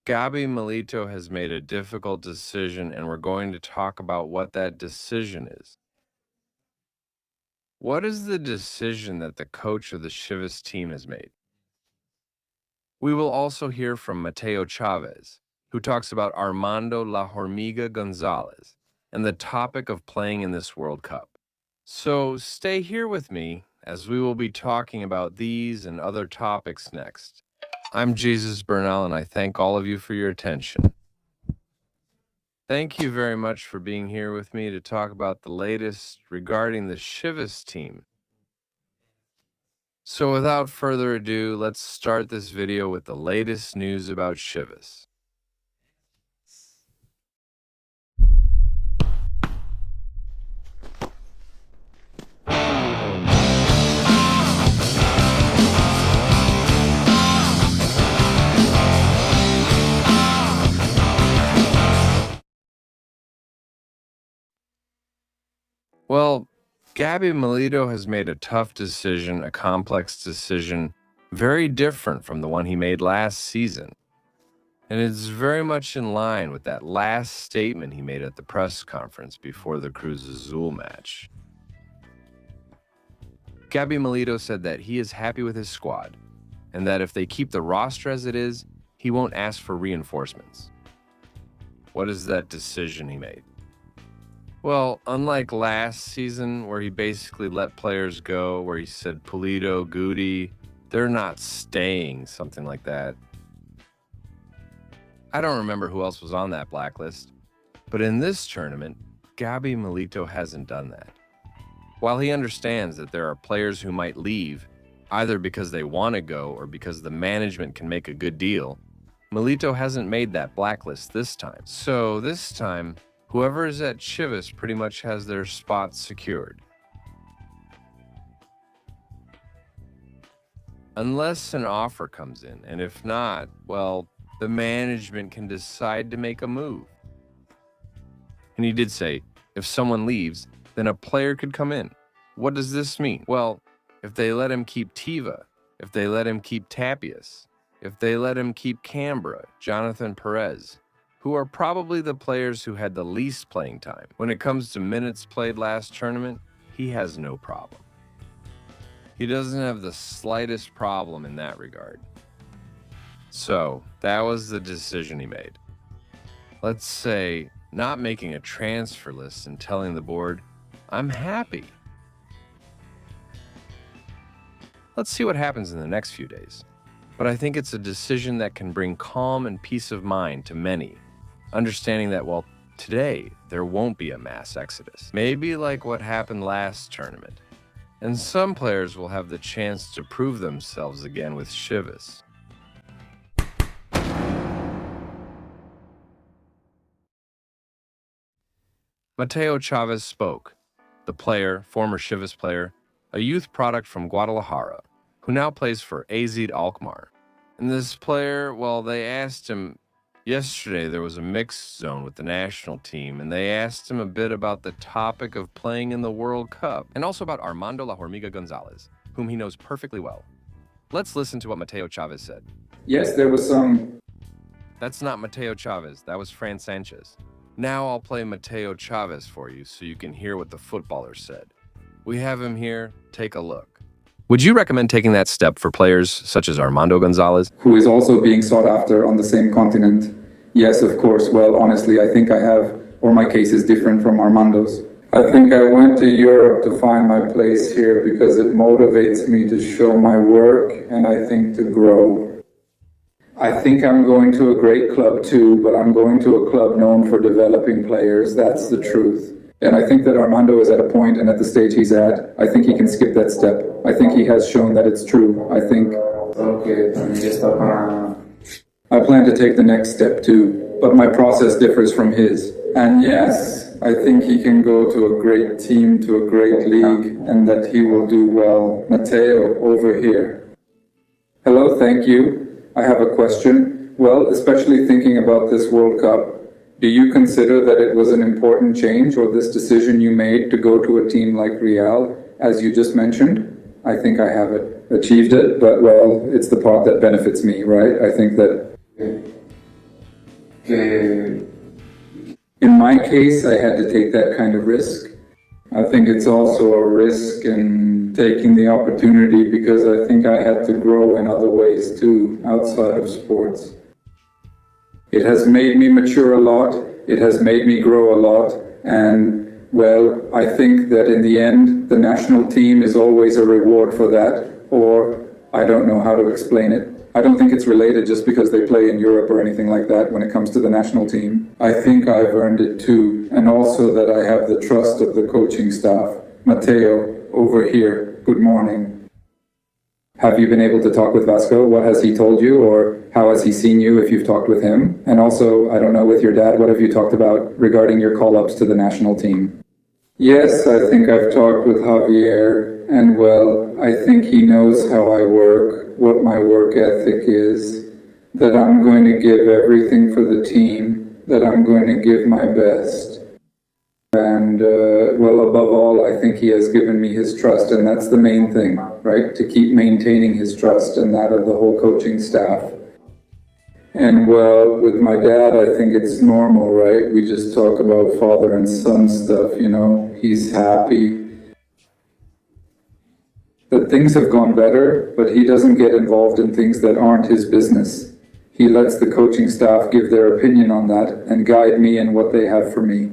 Gaby Milito has made a difficult decision, and we're going to talk about what that decision is. What is the decision that the coach of the Chivas team has made? We will also hear from Mateo Chávez, who talks about Armando La Hormiga Gonzalez and the topic of playing in this World Cup. So stay here with me as we will be talking about these and other topics next. I'm Jesus Bernal, and I thank all of you for your attention. Thank you very much for being here with me to talk about the latest regarding the Chivas team. So without further ado, let's start this video with the latest news about Chivas. Well, Gaby Milito has made a tough decision, a complex decision, very different from the one he made last season. And it's very much in line with that last statement he made at the press conference before the Cruz Azul match. Gaby Milito said that he is happy with his squad, and that if they keep the roster as it is, he won't ask for reinforcements. What is that decision he made? Well, unlike last season where he basically let players go, where he said Pulido, Goody, they're not staying, something like that. I don't remember who else was on that blacklist, but in this tournament, Gaby Milito hasn't done that. While he understands that there are players who might leave, either because they want to go or because the management can make a good deal, Milito hasn't made that blacklist this time. So this time, whoever is at Chivas pretty much has their spots secured. Unless an offer comes in, and if not, well, the management can decide to make a move. And he did say, if someone leaves, then a player could come in. What does this mean? Well, if they let him keep Tiva, if they let him keep Tapias, if they let him keep Cambra, Jonathan Perez, who are probably the players who had the least playing time. When it comes to minutes played last tournament, he has no problem. He doesn't have the slightest problem in that regard. So, that was the decision he made. Let's say, not making a transfer list and telling the board, I'm happy. Let's see what happens in the next few days. But I think it's a decision that can bring calm and peace of mind to many, understanding that, well, today there won't be a mass exodus. Maybe like what happened last tournament. And some players will have the chance to prove themselves again with Chivas. Mateo Chávez spoke, the player, former Chivas player, a youth product from Guadalajara, who now plays for AZ Alkmaar. And this player, well, they asked him, yesterday there was a mixed zone with the national team, and they asked him a bit about the topic of playing in the World Cup, and also about Armando La Hormiga Gonzalez, whom he knows perfectly well. Let's listen to what Mateo Chávez said. Yes, there was some... That's not Mateo Chávez, that was Fran Sanchez. Now I'll play Mateo Chávez for you so you can hear what the footballer said. We have him here, take a look. Would you recommend taking that step for players such as Armando Gonzalez? Who is also being sought after on the same continent? Yes, of course. Well, honestly, I think I have, or my case is different from Armando's. I think I went to Europe to find my place here because it motivates me to show my work and I think to grow. I think I'm going to a great club too, but I'm going to a club known for developing players. That's the truth. And I think that Armando is at a point and at the stage he's at, I think he can skip that step. I think he has shown that it's true. I think, I plan to take the next step too, but my process differs from his. And yes, I think he can go to a great team, to a great league, and that he will do well. Mateo, over here. Hello, thank you. I have a question. Well, especially thinking about this World Cup, do you consider that it was an important change or this decision you made to go to a team like Real, as you just mentioned? I think I have achieved it, but well, it's the part that benefits me, right? I think that... In my case, I had to take that kind of risk. I think it's also a risk in taking the opportunity because I think I had to grow in other ways too, outside of sports. It has made me mature a lot, it has made me grow a lot, and well, I think that in the end, the national team is always a reward for that, or I don't know how to explain it. I don't think it's related just because they play in Europe or anything like that when it comes to the national team. I think I've earned it too, and also that I have the trust of the coaching staff. Mateo, over here, good morning. Have you been able to talk with Vasco? What has he told you, or how has he seen you if you've talked with him? And also, I don't know, with your dad, what have you talked about regarding your call-ups to the national team? Yes, I think I've talked with Javier, and well, I think he knows how I work, what my work ethic is, that I'm going to give everything for the team, that I'm going to give my best. And, well, above all, I think he has given me his trust, and that's the main thing, right? To keep maintaining his trust and that of the whole coaching staff. And, well, with my dad, I think it's normal, right? We just talk about father and son stuff, you know? He's happy that things have gone better, but he doesn't get involved in things that aren't his business. He lets the coaching staff give their opinion on that and guide me in what they have for me.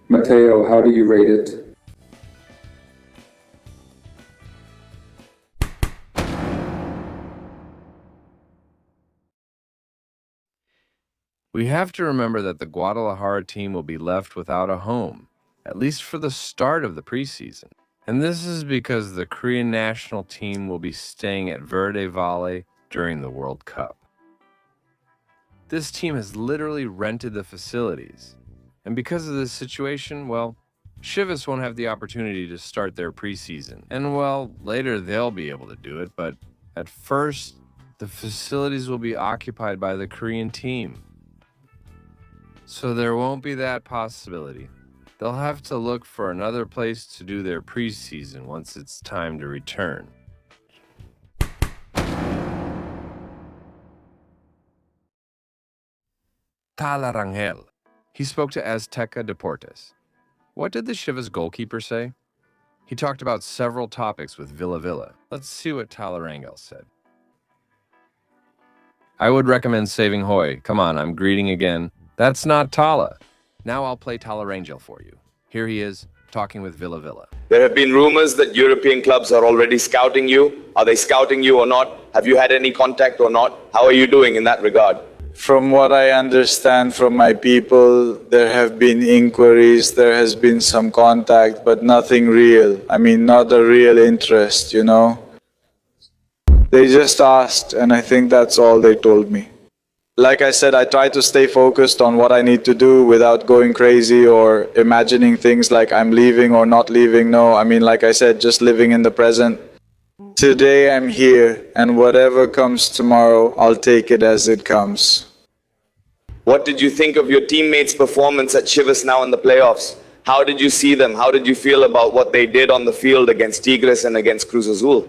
Mateo, how do you rate it? We have to remember that the Guadalajara team will be left without a home, at least for the start of the preseason. And this is because the Korean national team will be staying at Verde Valle during the World Cup. This team has literally rented the facilities. And because of this situation, well, Chivas won't have the opportunity to start their preseason. And well, later they'll be able to do it, but at first, the facilities will be occupied by the Korean team. So there won't be that possibility. They'll have to look for another place to do their preseason once it's time to return. Tala Rangel. He spoke to Azteca Deportes. What did the Chivas goalkeeper say? He talked about several topics with Villa. Let's see what Tala Rangel said. I would recommend saving Hoy. Come on, I'm greeting again. That's not Tala. Now I'll play Tala Rangel for you. Here he is, talking with Villa. There have been rumors that European clubs are already scouting you. Are they scouting you or not? Have you had any contact or not? How are you doing in that regard? From what I understand from my people, there have been inquiries, there has been some contact, but nothing real. I mean, not a real interest, you know. They just asked, and I think that's all they told me. Like I said, I try to stay focused on what I need to do without going crazy or imagining things like I'm leaving or not leaving. No, I mean, like I said, just living in the present. Today I'm here, and whatever comes tomorrow, I'll take it as it comes. What did you think of your teammates' performance at Chivas now in the playoffs? How did you see them? How did you feel about what they did on the field against Tigres and against Cruz Azul?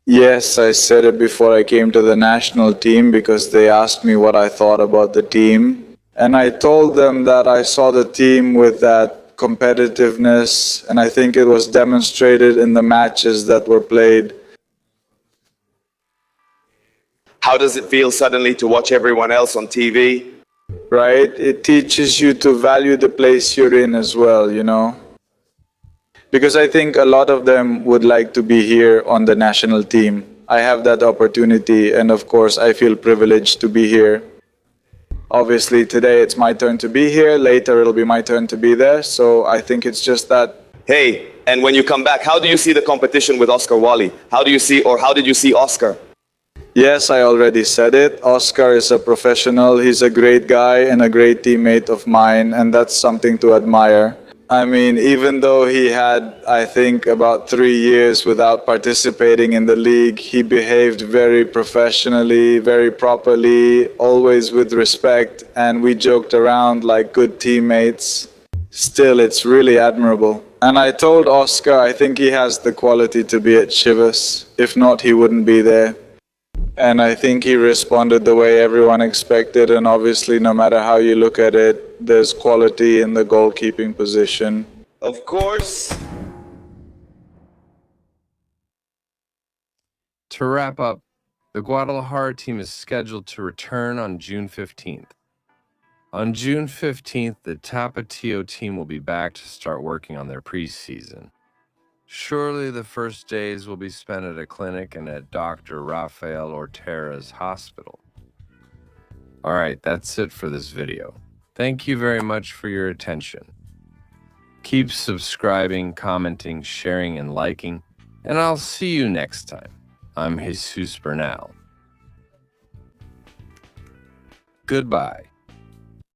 Yes, I said it before I came to the national team because they asked me what I thought about the team. And I told them that I saw the team with that competitiveness, and I think it was demonstrated in the matches that were played. How does it feel suddenly to watch everyone else on TV? Right? It teaches you to value the place you're in as well, you know? Because I think a lot of them would like to be here on the national team. I have that opportunity, and of course I feel privileged to be here. Obviously today it's my turn to be here, later it'll be my turn to be there, so I think it's just that. Hey, and when you come back, how do you see the competition with Oscar Wally? How did you see Oscar? Yes, I already said it. Oscar is a professional, he's a great guy and a great teammate of mine, and that's something to admire. I mean, even though he had, I think, about 3 years without participating in the league, he behaved very professionally, very properly, always with respect, and we joked around like good teammates. Still, it's really admirable. And I told Oscar I think he has the quality to be at Chivas. If not, he wouldn't be there. And I think he responded the way everyone expected. And obviously, no matter how you look at it, there's quality in the goalkeeping position. Of course. To wrap up, the Guadalajara team is scheduled to return on June 15th. On June 15th, the Tapatio team will be back to start working on their preseason. Surely the first days will be spent at a clinic and at Dr. Rafael Ortera's hospital. All right, that's it for this video. Thank you very much for your attention. Keep subscribing, commenting, sharing, and liking, and I'll see you next time. I'm Jesus Bernal. Goodbye.